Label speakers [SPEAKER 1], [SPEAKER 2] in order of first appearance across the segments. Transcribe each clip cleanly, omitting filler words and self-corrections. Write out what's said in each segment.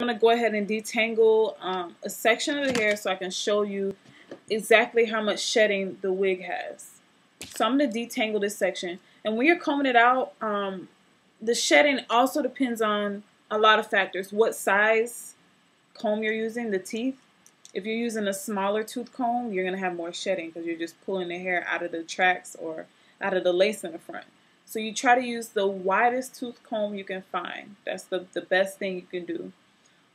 [SPEAKER 1] I'm going to go ahead and detangle a section of the hair so I can show you exactly how much shedding the wig has. So I'm going to detangle this section. And when you're combing it out, the shedding also depends on a lot of factors. What size comb you're using, the teeth. If you're using a smaller tooth comb, you're going to have more shedding because you're just pulling the hair out of the tracks or out of the lace in the front. So you try to use the widest tooth comb you can find. That's the best thing you can do.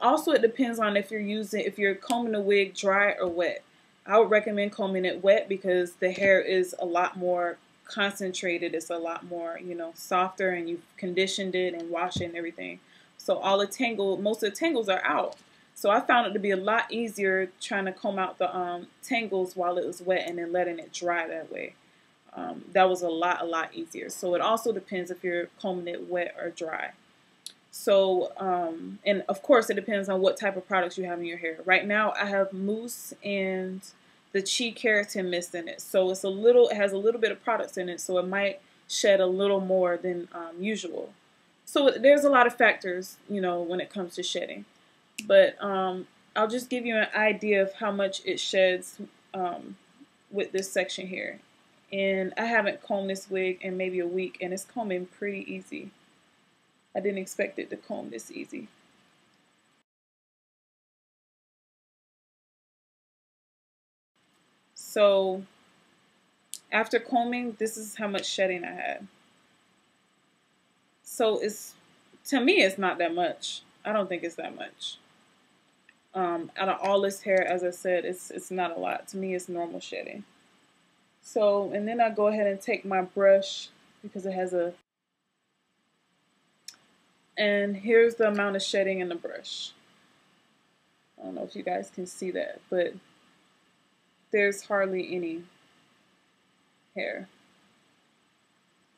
[SPEAKER 1] Also, it depends on if you're combing the wig dry or wet. I would recommend combing it wet because the hair is a lot more concentrated. It's a lot more, softer, and you've conditioned it and washed it and everything. So most of the tangles are out. So I found it to be a lot easier trying to comb out the tangles while it was wet and then letting it dry that way. That was a lot easier. So it also depends if you're combing it wet or dry. So, and of course, it depends on what type of products you have in your hair. Right now, I have mousse and the Chi Keratin mist in it. So it has a little bit of products in it, so it might shed a little more than usual. So there's a lot of factors, when it comes to shedding. But I'll just give you an idea of how much it sheds with this section here. And I haven't combed this wig in maybe a week, and it's combing pretty easy. I didn't expect it to comb this easy. So after combing, this is how much shedding I had. So to me, it's not that much. I don't think it's that much. Out of all this hair, as I said, it's not a lot. To me, it's normal shedding. So, and then I go ahead and take my brush because it has and here's the amount of shedding in the brush. I don't know if you guys can see that, but there's hardly any hair.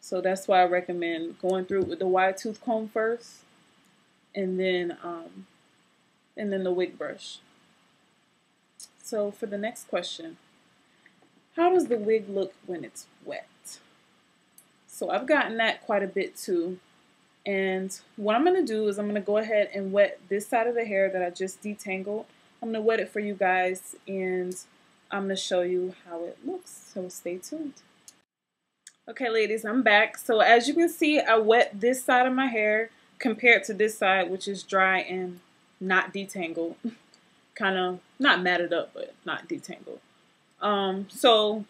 [SPEAKER 1] So that's why I recommend going through it with the wide tooth comb first, and then the wig brush. So for the next question, how does the wig look when it's wet? So I've gotten that quite a bit too. And what I'm going to do is I'm going to go ahead and wet this side of the hair that I just detangled. I'm going to wet it for you guys, and I'm going to show you how it looks. So stay tuned. Okay, ladies, I'm back. So as you can see, I wet this side of my hair compared to this side, which is dry and not detangled. Kind of not matted up, but not detangled. So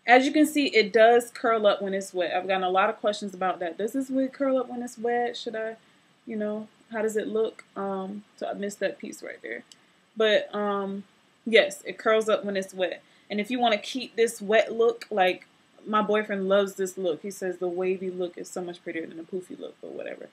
[SPEAKER 1] as you can see, it does curl up when it's wet. I've gotten a lot of questions about that. Does this wig curl up when it's wet? Should I, how does it look? So I missed that piece right there. But yes, it curls up when it's wet. And if you want to keep this wet look, like my boyfriend loves this look. He says the wavy look is so much prettier than the poofy look, but whatever.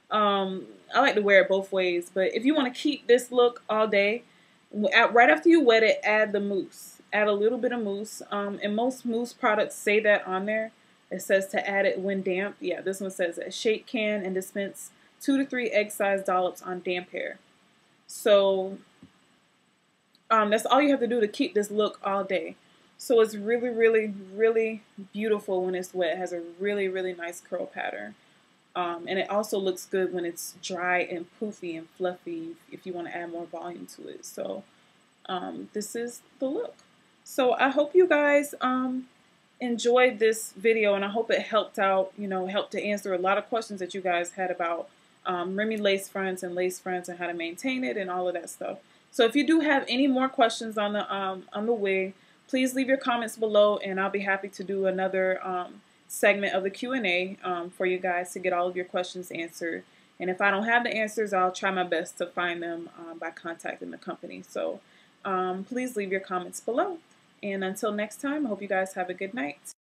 [SPEAKER 1] I like to wear it both ways. But if you want to keep this look all day, right after you wet it, add the mousse. Add a little bit of mousse. And most mousse products say that on there. It says to add it when damp. Yeah, this one says that. Shake can and dispense 2 to 3 egg-sized dollops on damp hair. So that's all you have to do to keep this look all day. So it's really beautiful when it's wet. It has a really nice curl pattern. And it also looks good when it's dry and poofy and fluffy if you want to add more volume to it. So this is the look. So I hope you guys enjoyed this video, and I hope it helped out, helped to answer a lot of questions that you guys had about Remi Lacefront and lace fronts and how to maintain it and all of that stuff. So if you do have any more questions on the wig, please leave your comments below, and I'll be happy to do another segment of the Q&A for you guys to get all of your questions answered. And if I don't have the answers, I'll try my best to find them by contacting the company. So please leave your comments below. And until next time, I hope you guys have a good night.